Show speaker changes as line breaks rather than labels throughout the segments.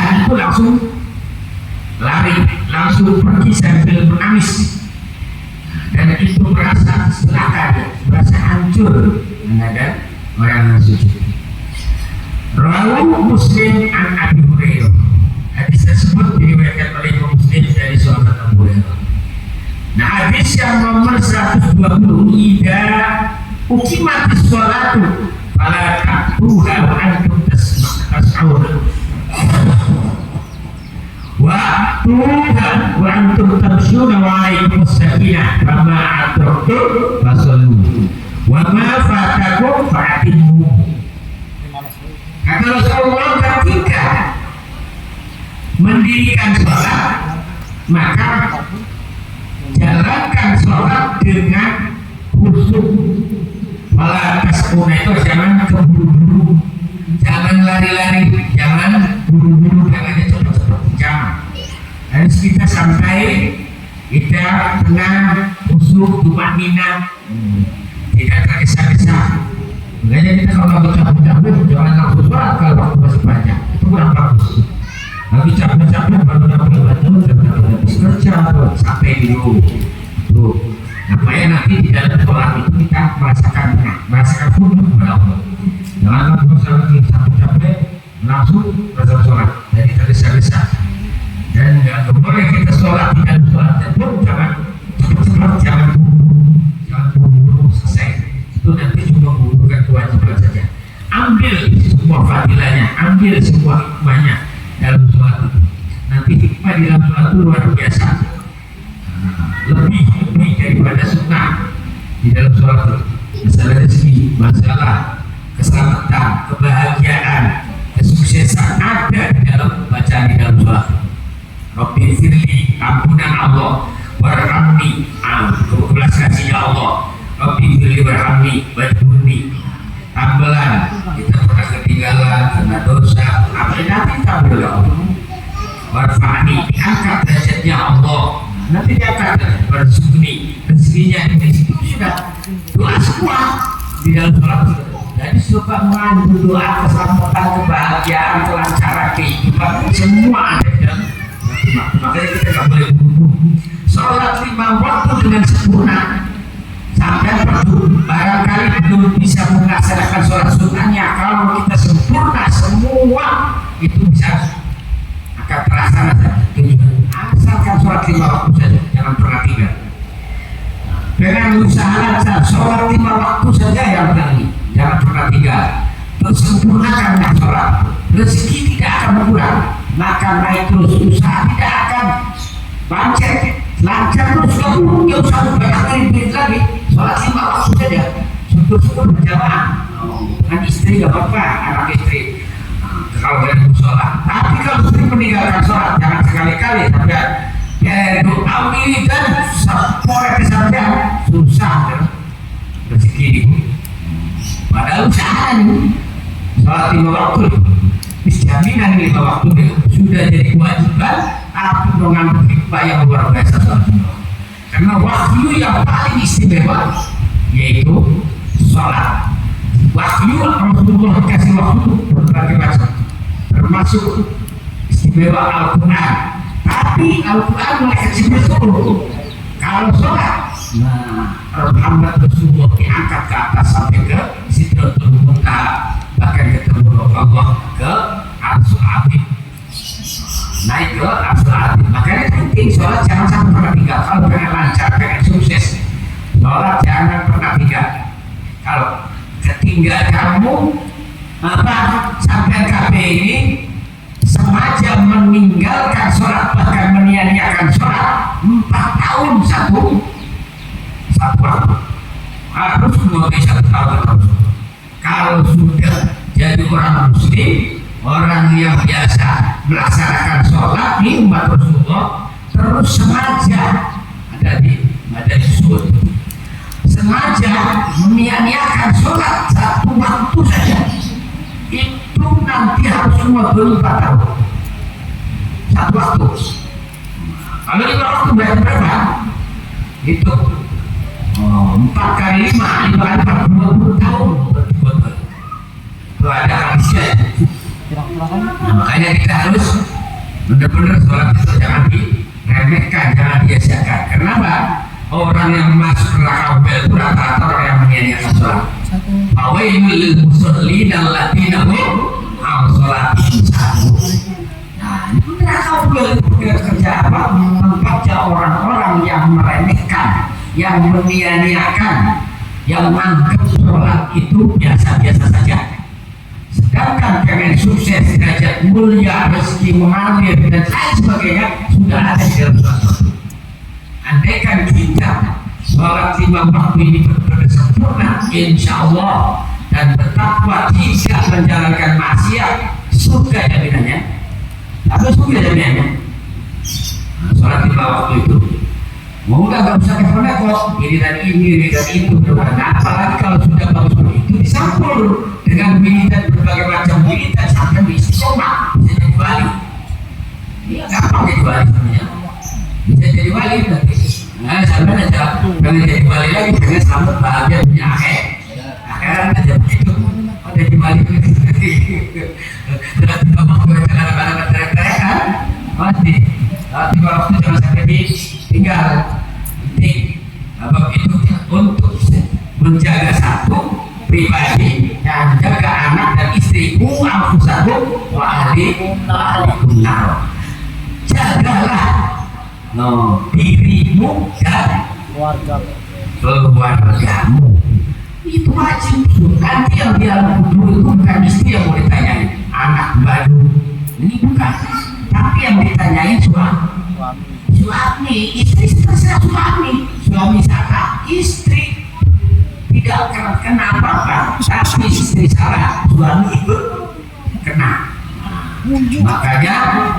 penjahat itu langsung lari, langsung pergi sambil menangis. Dan itu merasa celaka, merasa hancur menghadap orang yang sujud. Rawahu Muslim an Abi Hurairah. Hadis tersebut diriwayatkan oleh Muslim dari sahabat Abu Hurairah. Nah, hadis yang nomor 120, idza uqimatis sholatu fala taqtuha wa antum tas'aun wa tuhan wa antum tamshuna wa alaikumus sakinah fama atratum fasallu wa ma fatakum fa'timu. Kata Rasulullah, ketika mendirikan sholat maka jalankan sholat dengan khusyuk. Malah tasbuna itu jangan keburu-buru, jangan lari-lari, jangan buru-buru, jangan cepat-cepat, jangan. Harus kita sampai, kita tenang, khusyuk, tumanina, tidak tergesa-gesa. Makanya kita kalau capek-capek jangan langsung sholat kalau waktu masih banyak, itu kurang bagus. Lagi capek-capek baru dapat baju, dapat habis kerja, sampai dulu. Tuh. Supaya nanti di dalam sholat itu kita merasakan khusyuk kepada Allah. Jangan langsung capek-capek langsung berasa sholat, jadi tergesa-gesa. Dan nggak boleh kita sholat di dalam sholat pun jangan cepat-cepat, jangan buru-buru selesai. Itu nanti cuma menggugurkan kewajiban saja. Ambil semua fadilahnya, ambil semua hikmahnya dalam sholat itu. Nanti hikmah di dalam sholat itu luar biasa. Lebih daripada sunnah di dalam sholat itu. Masalah rezeki, masalah keselamatan, kebahagiaan, kesuksesan ada di dalam bacaan di dalam sholat. Rabbi firli, ampunan Allah, warhamni, belas kasihnya Allah. Rabbi firli warhamni, wajburni, tambelan kita pernah ketinggalan karena dosa, apa nanti tambel Allah. Warfa'ni, diangkat derajatnya Allah. Nanti dia akan bersugni rezekinya di situ sudah doa semua di dalam sholat. Jadi suka mengandung doa keselamatan, kebahagiaan, kelancaran kehidupan semua ada di dalam. Makanya kita nggak boleh buru-buru. Sholat 5 waktu dengan sempurna. Sampai barangkali belum bisa melaksanakan sholat sunnahnya, kalau kita sempurna semua itu bisa akan terlaksana. Asalkan sholat 5 waktu saja, jangan pernah tinggal. Dengan usaha lancar, sholat 5 waktu saja yang tadi, jangan pernah tinggal. Terus sempurnakan sholat, rezeki tidak akan berkurang, makan naik terus, usaha tidak akan bancet, lancar terus, kamu nggak usah banyak lagi, sholat 5 waktu saja, syukur-syukur berjamaah. Dengan istri nggak apa-apa, anak istri. Kalau dari sholat, tapi kalau sering meninggalkan sholat jangan sekali-kali sampai doa ini dan sampai kesampean susah rezeki. Padahal usaha ini sholat 5 waktu, jaminan 5 waktu sudah jadi kewajiban, tapi dengan hikmah yang luar biasa sholat. Karena waktu yang paling istimewa yaitu sholat. Waktu Rasulullah kasih waktu berbagai macam, termasuk istimewa Al-Quran. Tapi Al-Quran mulai kecil dulu. Kalau sholat, Muhammad Rasulullah diangkat ke atas sampai ke Sidratul Muntaha, bahkan ketemu Allah ke Arsul Azim, naik ke Arsul Azim. Makanya penting sholat jangan sampai pernah tinggal. Kalau pengen lancar, pengen sukses, sholat jangan pernah tinggal. Kalau ketinggal kamu sampai KB ini sengaja meninggalkan sholat, bahkan menyia-nyiakan sholat 4 tahun satu waktu, harus mengalami 1 tahun terus. Kalau sudah jadi orang muslim, orang yang biasa melaksanakan sholat di umat Rasulullah, terus sengaja ada di sud, sengaja menyia-nyiakan sholat 1 waktu saja, itu nanti harus semua 4 tahun 1 waktu. Kalau 5 waktu berapa? Itu 4 kali 5 kali 4, 20 tahun. Itu ada hadisnya. Nah, makanya kita harus benar-benar sholat itu jangan diremehkan, jangan diasiakan. Kenapa? Orang yang masuk neraka itu rata-rata orang yang menyia-nyiakan sholat. Fawailul lil musallin alladzina hum an sholatihim sahun. Nah, itu neraka itu kerja apa? Tempatnya orang-orang yang meremehkan, yang menyia-nyiakan, yang menganggap sholat itu biasa-biasa saja. Sedangkan pengen sukses, derajat mulia, rezeki mengalir dan lain sebagainya sudah ada di dalam sholat. Andaikan kita sholat 5 waktu ini benar-benar sempurna, insya Allah, dan bertakwa tidak menjalankan maksiat, surga jaminannya. Tapi surga jaminannya. Nah, sholat 5 waktu itu, mau nggak usah neko-neko, ini dan itu, nah, apalagi kalau sudah bagus begitu disampul dengan wiridan berbagai macam wiridan sampai di istiqomah bisa jadi wali. Ini gampang jadi wali sebenarnya. Bisa jadi wali nanti. Nah, sampai aja pengen jadi wali lagi, pengen selamat bahagia punya akhirat aja begitu. Oh, jadi wali tidak ngomong gue kadang-kadang teriak-teriak kan pasti. Tapi waktu jangan sampai ditinggal. Penting apa itu untuk menjaga satu pribadi dan jaga anak dan istriku, anfusakum wa ahlikum nar. Jagalah dirimu dan keluargamu. Itu wajib. Nanti yang dia dulu itu bukan istri yang mau ditanyain, anak baru ini bukan, tapi yang ditanyain suami, istri terserah suami salah, istri tidak kena apa-apa, tapi istri salah, suami itu kena. Makanya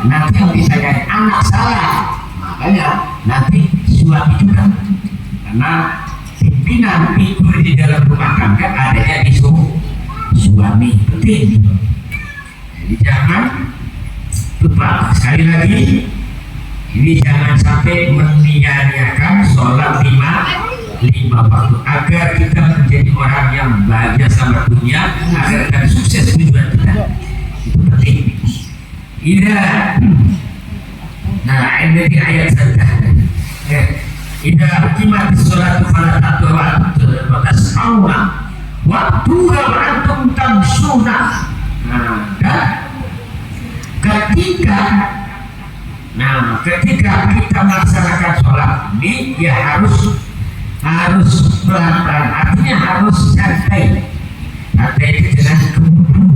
nanti yang ditanyain anak salah, makanya nanti suami juga, karena pimpinan figur di dalam rumah tangga adanya di suami. Penting. Jadi jangan lupa, sekali lagi, ini jangan sampai menyia-nyiakan sholat 5 waktu agar kita menjadi orang yang bahagia sama dunia, agar kita sukses tujuan kita. Itu penting. Nah, ini di ayat saja. Ida uqimat sholatu fala taqrabu wa tas'auna waktu antum tamsuna. Dan ketika kita melaksanakan sholat ini ya harus pelan-pelan, artinya harus santai. Santai itu jangan keburu,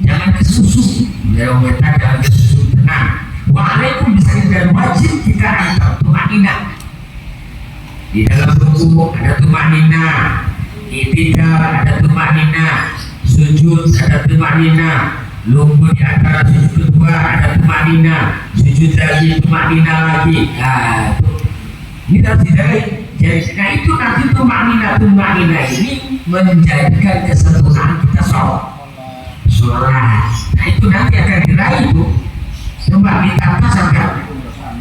jangan kesusu, jangan kesusu, tenang. Waalaikum misalnya, dan wajib kita antar tumanina. Di dalam ruku ada tumanina, i'tidal ada tumanina, sujud ada tumanina, lungguh di antara sujud kedua ada tumanina, sujud lagi tumanina lagi. Nah, ini harus didalai. Jadi, nah itu nanti tumanina ini menjadikan kesempurnaan kita sholat. Nah itu nanti akan diraih itu. Coba ditata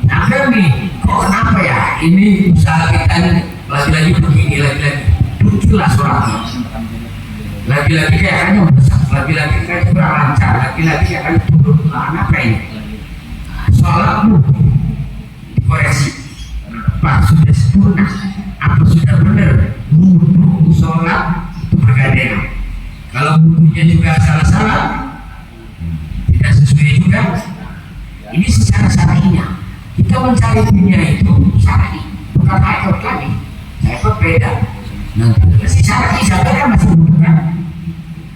sampai nih, kok kenapa ya ini usaha kita ini lagi-lagi begini, lagi-lagi begitulah sholatnya, lagi-lagi kayaknya besar, lagi-lagi kayak kurang lancar, lagi-lagi kayak turun. Apa ini? Sholatmu dikoreksi, apa sudah sempurna, apa sudah benar? Wudhu sholat itu bergandengan. Kalau wudhunya juga salah-salah, tidak sesuai juga, ini secara syar'inya. Kita mencari dunia itu syar'i, bukan hakikat lagi. Hakikat beda. Nah, syar'i kan masih membutuhkan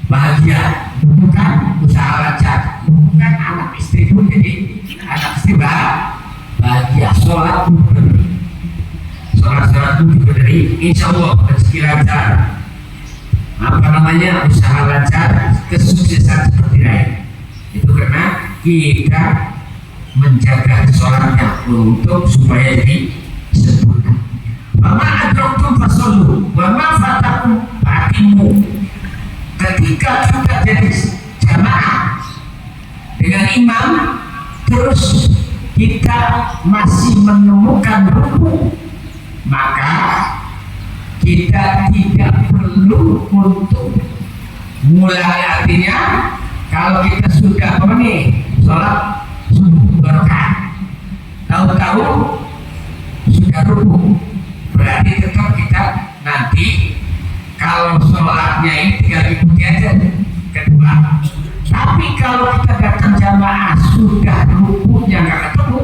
bahagia, membutuhkan usaha lancar, membutuhkan anak istri pun jadi anak istri bahagia. Sholat pun diberi, insya Allah rezeki lancar. Usaha lancar, kesuksesan seperti lain. Itu karena kita menjaga sholatnya untuk supaya jadi sempurna. Wa ma adraktum fasallu wa ma fatakum fa'timu. Ketika kita jadi jamaah dengan imam, terus kita masih menemukan ruku, maka kita tidak perlu untuk mulai, artinya Kalau kita sudah apa nih sholat subuh 2 rakaat, tahu-tahu sudah ruku, berarti tetap kita nanti kalau sholatnya ini tinggal ikuti aja kedua. Tapi kalau kita datang jamaah sudah rukunya nggak ketemu,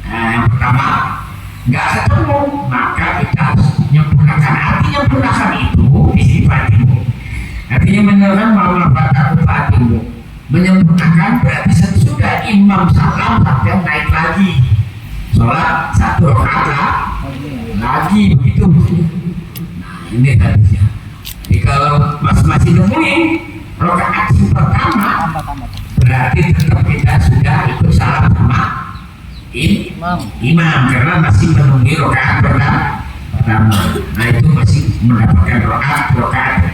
nah yang pertama nggak ketemu, maka kita harus menyempurnakan. Artinya menyempurnakan itu istighfarimu, artinya menyempurnakan maaf fatimu. Menyempurnakan berarti sesudah imam salam sampai naik lagi sholat 1 rakaat lagi begitu. Nah ini hadisnya. Jadi kalau masih nemuin rakaat pertama, berarti tetap kita sudah ikut salam sama imam karena masih menunggu rakaat pertama. Nah itu masih mendapatkan rakaat.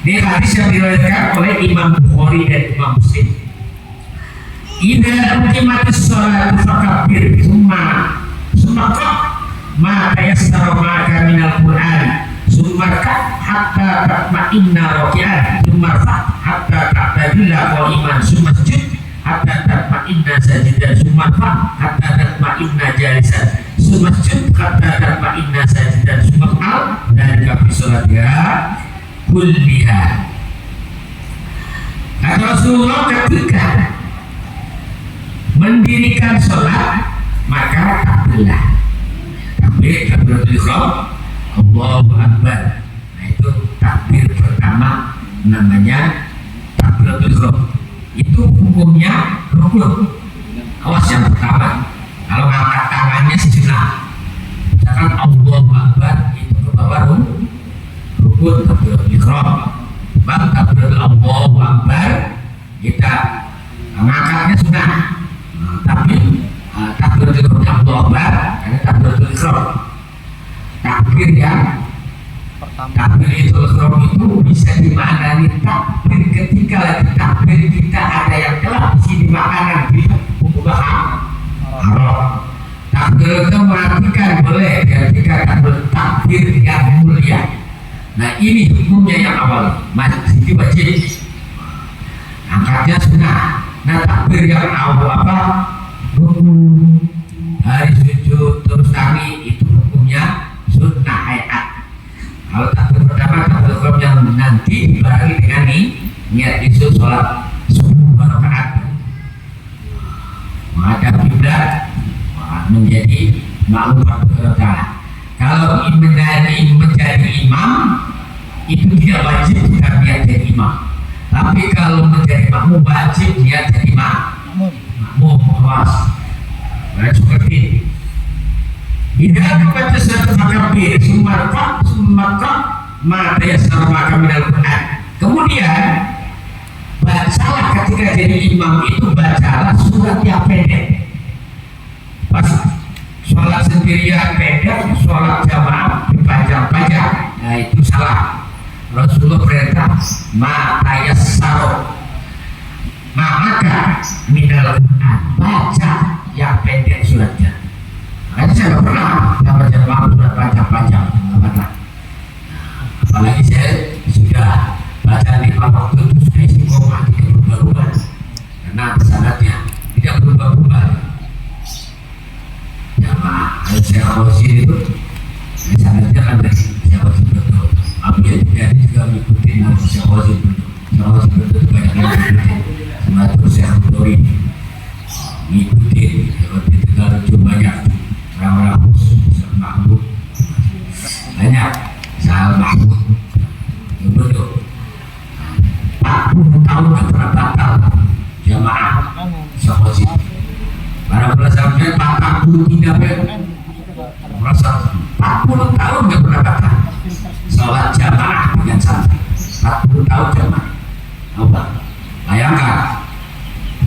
Ini hadis yang diriwayatkan oleh Imam Bukhari dan Imam Muslim. Idza uqimatis sholatu fakabbir summa ma tayassara ma'aka minal Qur'an summa hatta tatma'inna raki'an summa hatta ta'tadilla qa'iman summa sujud hatta tatma'inna sajidan summa hatta tatma'inna jalisan summa sujud hatta tatma'inna sajidan summa dan fi sholatiha kulliha. Kata Rasulullah ketika mendirikan sholat maka takbiratul ihram, Allahu Akbar. Nah itu takbir pertama namanya takbiratul ihram. Itu hukumnya rukun. Awas yang pertama, kalau ngangkat tangannya sejenak, misalkan Allahu Akbar itu ke bawah rukun takbiratul ihram. Bang takbiratul Allahu Akbar kita ngangkatnya sunnah. Tapi takbiratul ihram Allahu Akbar karena takbiratul ihram. Takbir yang takbiratul ihram itu bisa dimaknai takbir ketika lagi takbir kita ada yang telah di sini makanan di bumbu haram. Takbir itu mengatakan boleh ketika takbir yang mulia. Nah ini hukumnya yang awal masih wajib, angkatnya sunnah. Nah takbir yang awal apa? Ruku, hari sujud terus kami itu hukumnya sunnah ayat. Kalau takbir pertama takbir yang nanti dibarengi dengan niat isu sholat subuh 2 rakaat, menghadap kiblat, menjadi makmum Allah. Kalau menjadi imam itu tidak wajib kita niat jadi imam. Tapi kalau menjadi makmum wajib niat jadi makmum. Awas. Nah, seperti ini. Tidak membaca surat Al-Kabir, sumarqa ma tayassara ma'aka minal Qur'an. Kemudian bacalah ketika jadi imam itu bacalah surat yang pendek. Pas sholat sendirian pendek, sholat jamaah dipanjang-panjang. Nah itu salah. Rasulullah perintah ma'tayassaro ma'aka minal Qur'an, baca yang pendek suratnya. Makanya saya nggak pernah baca surat panjang-panjang, nggak pernah. Apalagi saya sudah baca 5 waktu itu sudah istiqomah, tidak berubah-ubah karena sanadnya tidak berubah-ubah. Jamaah al-Syekh itu sanadnya kan dari Syekh betul. Abiyah juga mengikuti nama Syekh betul. Syekh betul banyak yang mengikuti. Semacam Syekh Bukhari mengikuti. Seperti Tegal banyak orang-orang khusus, Syekh Mahmud banyak, Syekh Mahmud betul. 40 tahun tidak pernah batal jamaah Syekh. Para belajarnya 43 merasa 40 tahun nggak pernah batal sholat jamaah dengan santri. 40 tahun jamaah. Apa? Bayangkan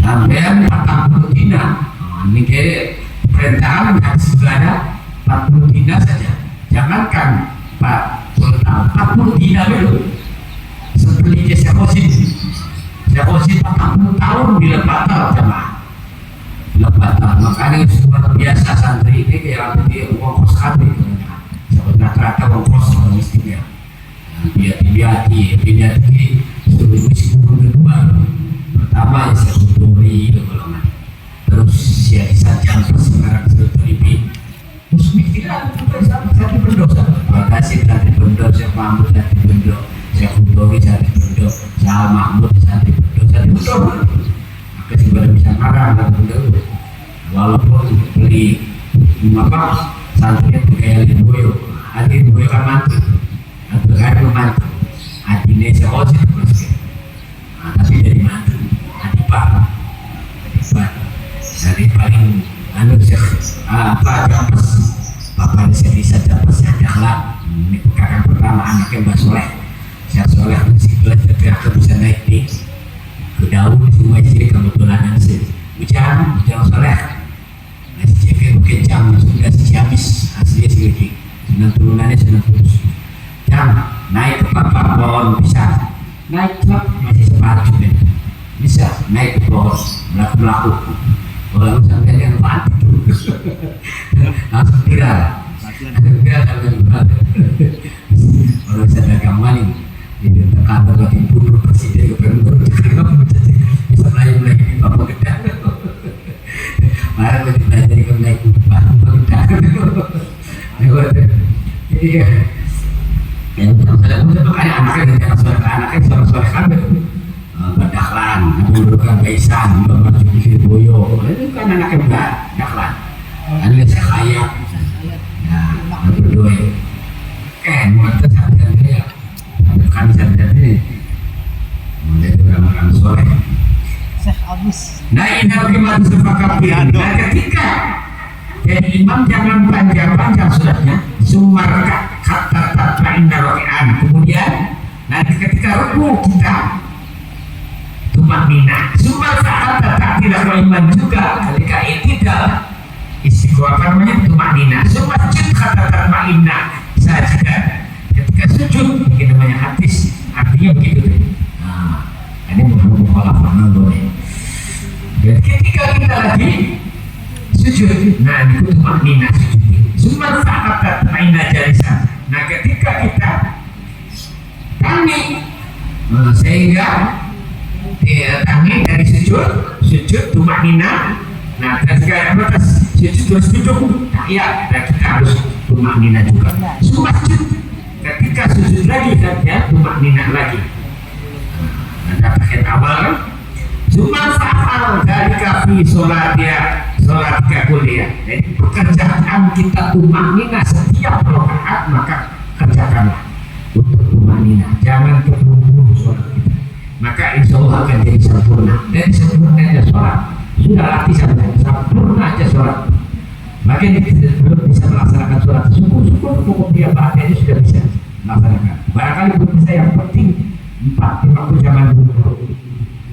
sampai 40 dinar. Ini kayak perintahan yang segala 40 dinar saja. Jangankan 40 tahun, 40 dinar itu seperti Syekh 40 tahun bila batal jamaah. Lepatan, makanya luar biasa santri ini kayak dia ngongkos kabel, rata-rata ngongkos logistiknya. Biati suruh isi guru kedua, pertama pertama ya saya kuduri itu golongan. Terus ya Sajam sekarang Sultan Musmi tidak satu berdosa. Makasih tadi berdosa, saya Mahmud tadi berdosa, saya Kudori tadi berdosa, saya Mahmud tadi berdosa, maka sih baru bisa marah dan berdosa. Walaupun beli apa santrinya kayak Liboyo, hati Liboyo kan mantu, atau kayak mantu, hatinya saya terus. Tapi dari mantu, adipak, dari paling anu apa jampas bapak saya bisa jampas saya jalan ini kakak pertama anaknya Mbak Soleh saya Soleh masih belajar aku bisa naik di ke daun semua istri kebetulan sih hujan Soleh masih jaga mungkin jam sudah Ciamis asli sih senang turunannya senang terus jam naik ke bapak pohon bisa naik truk masih sepatu bisa naik ke pohon melaku kalau sampai yang mati langsung viral kalau bisa dagang maling di kantor bagi bunuh presiden gubernur bisa mulai di bawah gedang marah kita jadi naik bawah gedang jadi yang saya untuk anaknya suara kan Dahlan, menurunkan Kaisan, membantu Bikir Boyo, itu kan anaknya enggak Dahlan. Anaknya saya kaya, nah berdua, mantap sampai dia, kami sampai ini, menjadi orang-orang soleh. Nah ini bagaimana sepakat nah ketika jadi imam jangan panjang-panjang suratnya, sumarka kata tatmain naroian, kemudian nanti ketika ruku kita tumak nina semua saat tak tidak beriman juga ketika tidak istiqomah apa namanya tumak nina semua sujud kata tumak nina saja ketika sujud ini namanya hadis artinya begitu nah ini mukhalaf boleh dan ketika kita lagi sujud nah itu tumak nina sujud semua saat tak tumak nina jalisan nah ketika kita kami sehingga tangi dari sujud tumak nina nah ketika atas sujud terus duduk ya kita harus tumak nina juga semua sujud ketika sujud lagi ya tumak nina lagi nah paket awal kan cuma fa'al dari kafi sholat kuliah jadi pekerjaan kita tumak nina setiap rakaat maka kerjakanlah untuk tumak nina jangan terburu-buru sholat kita maka insya Allah akan jadi sempurna dan sempurnanya sholat sudah latih sempurna aja sholat makin belum bisa melaksanakan sholat syukur dia bahagianya sudah bisa melaksanakan barangkali belum bisa yang penting 4 waktu zaman dulu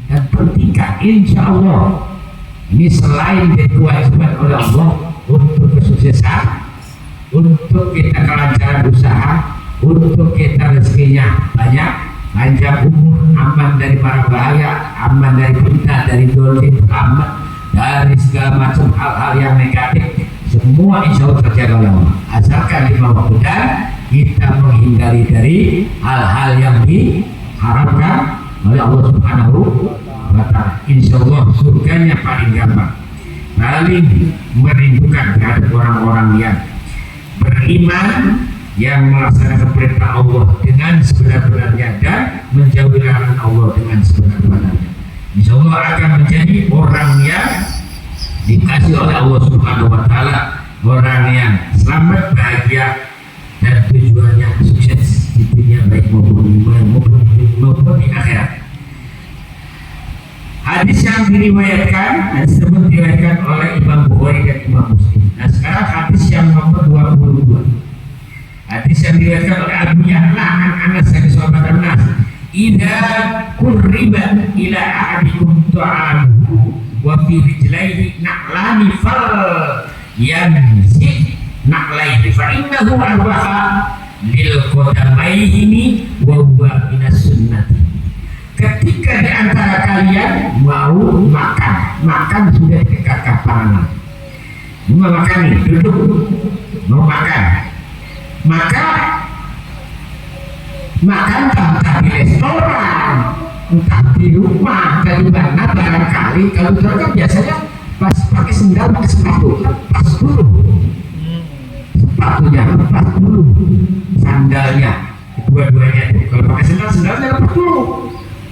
dan pentingkan insya Allah ini selain kewajiban oleh Allah untuk kesuksesan untuk kita kelancaran usaha untuk kita rezekinya banyak panjang umur, aman dari para bahaya, aman dari fitnah, dari dolim, aman dari segala macam hal-hal yang negatif. Semua insya Allah terjaga oleh Allah. Asalkan di bawah dan kita menghindari dari hal-hal yang diharapkan oleh Allah Subhanahu wa Ta'ala. Insya Allah surganya paling gampang, paling merindukan terhadap orang-orang yang beriman, yang melaksanakan perintah Allah dengan sebenar-benarnya dan menjauhi larangan Allah dengan sebenar-benarnya. Insya Allah akan menjadi orang yang dikasih oleh Allah Subhanahu wa Ta'ala, orang yang selamat, bahagia dan tujuannya sukses di dunia baik maupun di akhirat. Hadis yang diriwayatkan tersebut diriwayatkan oleh Imam Bukhari dan Imam Muslim. Nah sekarang hadis yang nomor 22. Hadis yang diriwayatkan oleh Abu Ya'la an Anas dari sahabat Anas, "Idza qurriba ila ahadikum ta'amuhu wa fi rijlaihi na'lani fal yanzi na'laihi fa innahu arbaha lil qadamaihi wa huwa minas sunnati." Ketika di antara kalian mau makan sudah dekat tangan. Mau makan nih, duduk mau makan. Maka makan tanpa di restoran entah di rumah dari mana barangkali kalau dulu kan biasanya pas pakai sendal pakai sepatu lepas dulu sepatunya lepas dulu sandalnya dua-duanya itu kalau pakai sendalnya lepas dulu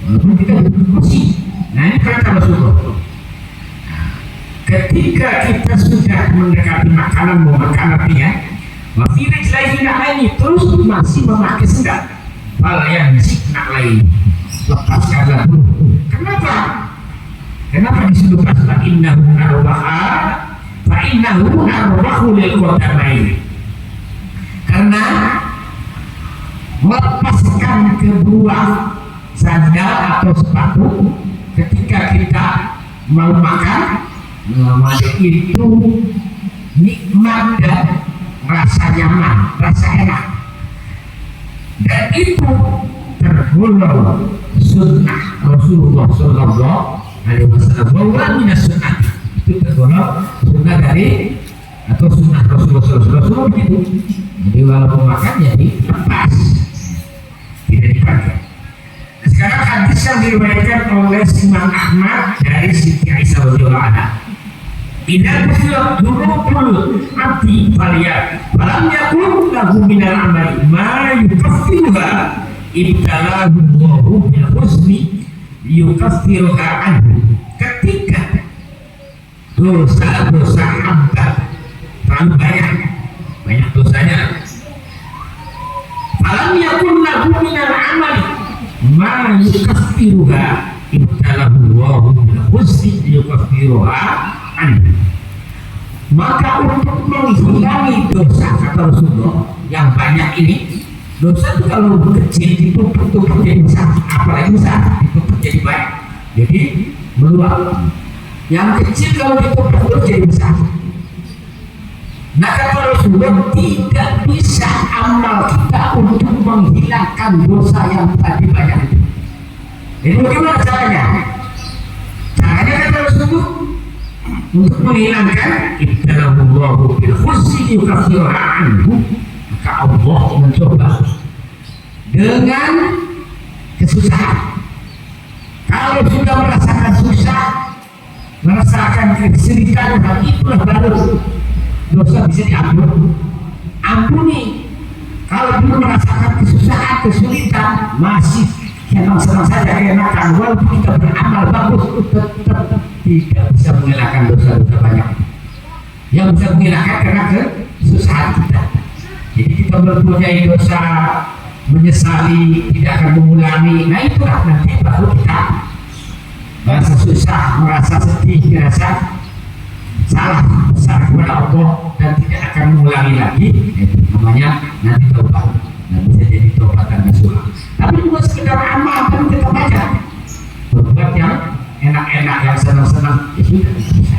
lalu kita kursi. Nah ini kata Rasulullah. Ketika kita sudah mendekati makanan mau makan artinya wafirij lain terus masih memakai sendal hal yang nak lain lepaskanlah dulu. Kenapa disuruh fa innahu arwahu lil qadamain, karena melepaskan kedua sandal atau sepatu ketika kita mau makan itu nikmat dan rasa nyaman, rasa enak, dan itu tergolong sunnah Rasulullah Sallallahu Alaihi Wasallam. Bahwa minas sunnah itu tergolong sunnah dari atau sunnah Rasulullah begitu. Jadi walaupun makan jadi lepas, tidak dipakai. Nah, sekarang hadis yang diriwayatkan oleh Imam Ahmad dari Siti Aisyah radhiyallahu anha. Idan kusirat dzunubul abdi falam yakun lahu minal amali ma yukaffiruha ibtalahu Allahu bil husni yukaffiruha anhu. Ketika dosa-dosa hamba terlalu banyak dosanya, falam yakun lahu minal amali ma yukaffiruha ibtalahu Allahu bil husni yukaffiruha anhu. Maka untuk menghilangi dosa kata Rasulullah yang banyak ini, dosa itu kalau kecil itu bentuk jadi besar, apalagi besar itu jadi baik, jadi meluap. Yang kecil kalau itu jadi besar. Nah kata Rasulullah tidak bisa amal kita untuk menghilangkan dosa yang tadi banyak itu. Jadi bagaimana caranya? Caranya kata Rasulullah untuk menghilangkan ibtalahullahu bil husni yukaffiruha anhu, maka Allah mencoba dengan kesusahan. Kalau sudah merasakan susah, merasakan kesulitan, hal itulah baru dosa bisa ampuni. Kalau belum merasakan kesusahan, kesulitan, masih senang-senang saja keenakan, walaupun kita beramal bagus, tetap tidak bisa menghilangkan dosa-dosa banyak. Yang bisa menghilangkan karena kesusahan kita. Jadi kita mempunyai dosa, menyesali, tidak akan mengulangi. Nah itulah nanti baru kita merasa susah, merasa sedih, merasa salah besar kepada Allah dan tidak akan mengulangi lagi. Itu namanya nanti taubat. Nah bisa jadi taubatan nasuha. Tapi juga sekedar amal kan kita baca berbuat yang enak-enak, yang senang-senang, ya sudah bisa.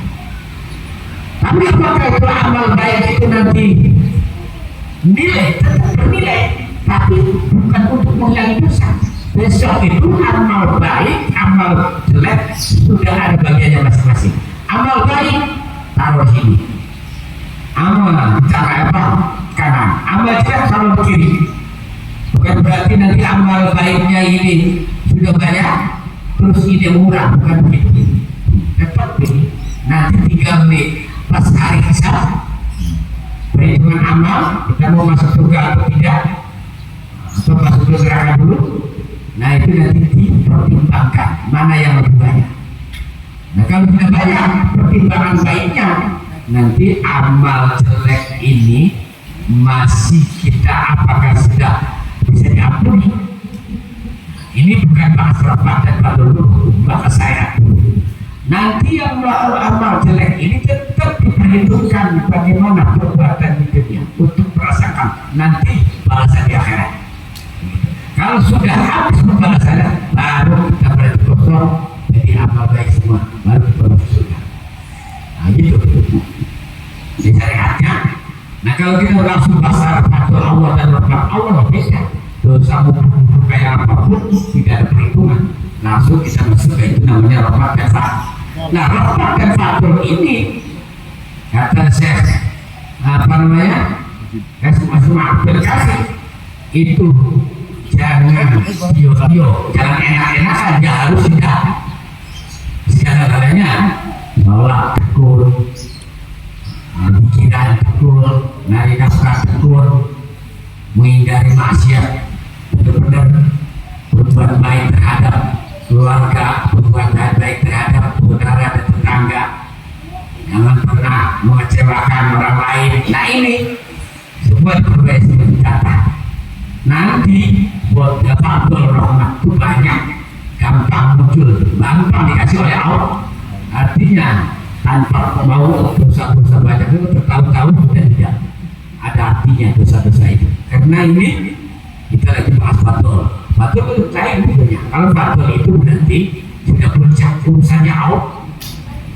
Tapi apakah itu amal baik itu nanti nilai, tetap bernilai, tapi bukan untuk menghilangi dosa. Besok itu amal baik, amal jelek sudah ada bagiannya masing-masing. Amal baik taruh sini, amal cara apa kanan, amal jelek taruh kiri. Bukan berarti nanti amal baiknya ini sudah banyak terus ini murah, bukan begitu. Tetap nanti tinggal nih pas hari hisab perhitungan amal, kita mau masuk surga atau tidak, atau masuk neraka dulu. Nah itu nanti dipertimbangkan mana yang lebih banyak. Nah kalau tidak banyak pertimbangan baiknya, nanti amal jelek ini masih kita apakah sudah bisa diampuni. Ini bukan bahas rapat dan pak dulu, bahas saya. Nanti yang melakukan amal jelek ini tetap diperhitungkan bagaimana perbuatan hidupnya untuk merasakan nanti balasan di akhirat. Kalau sudah habis pembalasannya, baru kita berarti kosong, jadi amal baik semua, baru kita masuk surga. Nah gitu. Ini syariatnya. Nah kalau kita langsung bahasa rahmat Allah dan rahmat Allah beda. Dosa buruk kayak apapun tidak ada perhitungan, langsung kita masuk ke itu namanya rahmat dan fatul. Nah rahmat dan fatul ini kata Syekh apa namanya Abdul Qasim itu jangan yo, jangan enak-enakan, ya harus tidak segala-galanya nolak tegur, pikiran tegur, nari nafkah tegur, menghindari maksiat, benar-benar berbuat baik terhadap keluarga, berbuat baik terhadap saudara dan tetangga, jangan pernah mengecewakan orang lain. Nah ini semua progresi mencatat. Nanti buat faktor rahmat itu banyak, gampang muncul, gampang dikasih oleh Allah. Artinya tanpa mau dosa-dosa banyak itu bertahun-tahun sudah tidak ada artinya dosa-dosa itu. Karena ini kita lagi bahas faktor. Faktor itu cair punya. Kalau faktor itu nanti sudah puncak urusannya Allah.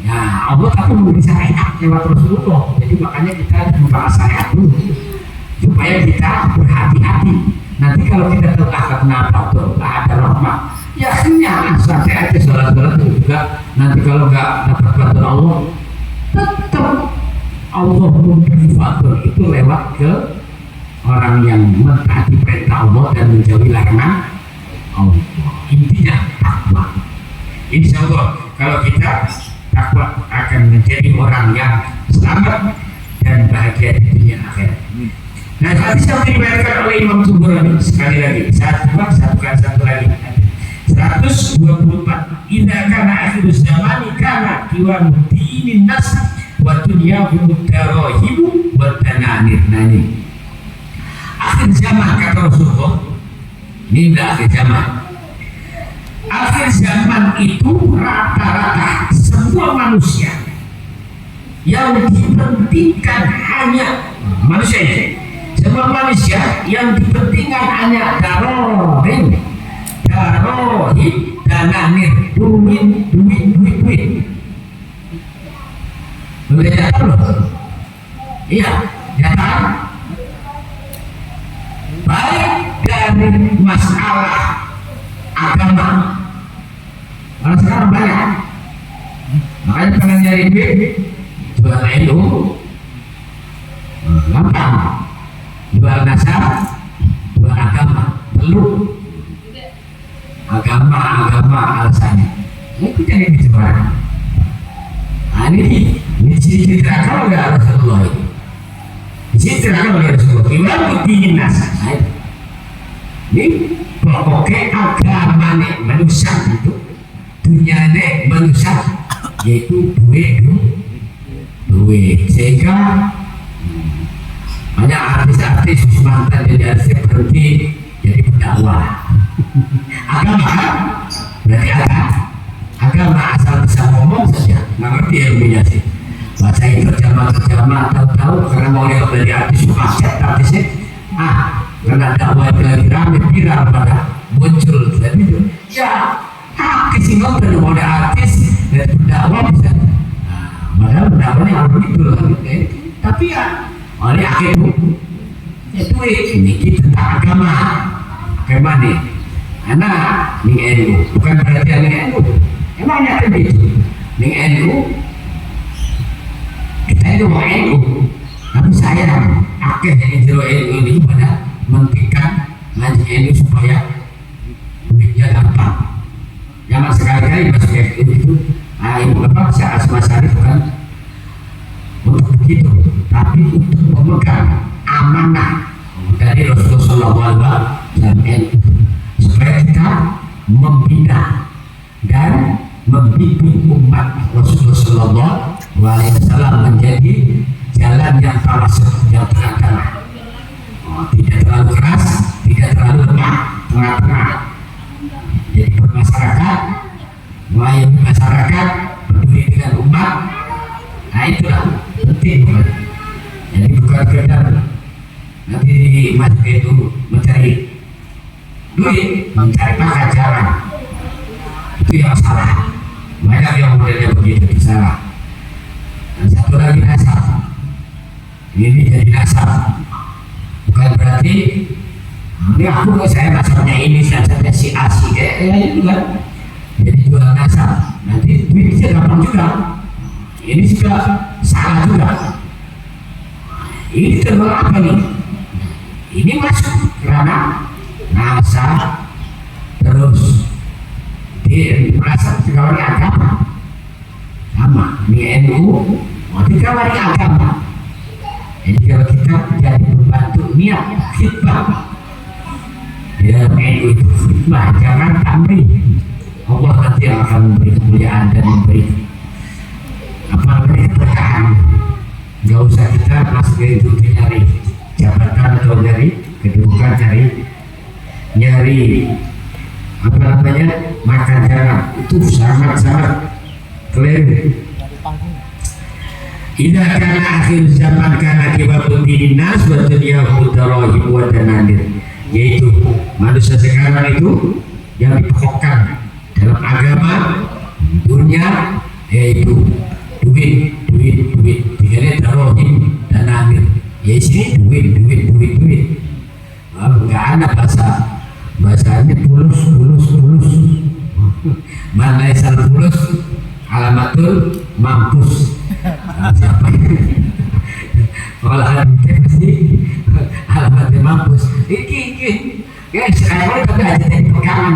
Ya Allah tapi memberi syariat lewat Rasulullah. Jadi makanya kita harus membahas syariat dulu supaya kita berhati-hati. Nanti kalau kita tahu kenapa tuh nggak ada rahmat, ya kenyang sampai aja sholat-sholat itu juga. Nanti kalau nggak dapat faktor Allah, tetap Allah memberi faktor itu lewat ke orang yang mentaati perintah Allah dan menjauhi larangan Allah. Intinya takwa. Insya Allah kalau kita takwa akan menjadi orang yang selamat dan bahagia di dunia akhirat. Nah, hadis yang diriwayatkan oleh Imam Tubrani sekali lagi, satu lagi. 124. Idza kana akhir zamani kana qiwamu dinin nas wa dunyahum darahimu wa tananir. Nani. Akhir zaman kata Rasulullah. Ini udah akhir zaman. Akhir zaman itu rata-rata semua manusia yang dipentingkan hanya manusia ini. Semua manusia yang dipentingkan hanya darohim, dananir, duit. Boleh jatuh loh? Iya, jatuh. Baik dari masalah agama. Orang sekarang banyak. Makanya pengen nyari duit, jual itu gampang. Jual nasab, jual agama, perlu agama alasannya. Itu jangan dijual. Nah, ini diceritakan oleh Rasulullah itu. Diceritakan oleh Rasulullah. Gimana buktiin nasab? Ini pokoknya agama nih manusia itu, dunia nih manusia yaitu duit. Sehingga banyak artis-artis mantan jadi artis berhenti jadi pendakwah. Agama berarti agama asal bisa ngomong saja, nggak ngerti ilmunya sih. Bahasa itu terjemah tahu-tahu karena mau lihat dari artis macet artisnya. Karena dakwah itu lagi rame viral pada muncul jadi itu. Ya, kesinggung dan mau ada artis dan pendakwah bisa. Padahal pendakwahnya harus itu lah. Tapi ya oleh akhirnya itu ini tentang agama nih anak ning NU bukan berarti ning NU emangnya begitu ning NU kita itu mau NU tapi saya akhir yang jero NU ini pada menghentikan ngaji NU supaya duitnya gampang. Jangan sekali-kali masuk NU itu ibu bapak saya asma syarif bukan untuk begitu, tapi untuk memegang amanah dari Rasulullah SAW supaya kita membina dan membimbing umat Rasulullah SAW menjadi jalan yang tawassul, yang tengah-tengah. Tidak terlalu keras, tidak terlalu lemah, tengah-tengah. Jadi bermasyarakat, melayani masyarakat, peduli dengan umat. Nah itulah penting. Jadi bukan sekedar nanti masuk itu mencari duit, mencari makan jalan. Itu yang salah. Banyak yang modelnya begitu salah. Dan satu lagi nasab. Ini jadi nasab. Bukan berarti ini aku saya nasabnya ini, nasabnya si A si E itu kan. Jadi jual nasab. Nanti duitnya gampang juga. Ini juga salah juga. Ini terlalu apa nih? Ini masuk karena NASA, terus di merasa dikawali agama sama di NU mau dikawali agama. Jadi kalau kita menjadi pembantu niat khidmah di dalam NU itu khidmah, jangan pamrih. Allah nanti akan memberi kemuliaan dan memberi keberkahan. Nggak usah kita masuk ke itu nyari jabatan atau nyari kedudukan, nyari apa namanya makan jalan, itu sangat keliru. Idza kana akhir zaman kana kibabun dinas wa dunyahu darahim wa dananir, yaitu manusia sekarang itu yang dipokokkan dalam agama dunia yaitu duit, dikira darahim dananir, ya sini duit. Enggak ada bahasanya pulus. Mana isal pulus alamatul mampus. Siapa kalau ada pasti alamatnya mampus. Iki ya sekarang tapi aja jadi pegangan.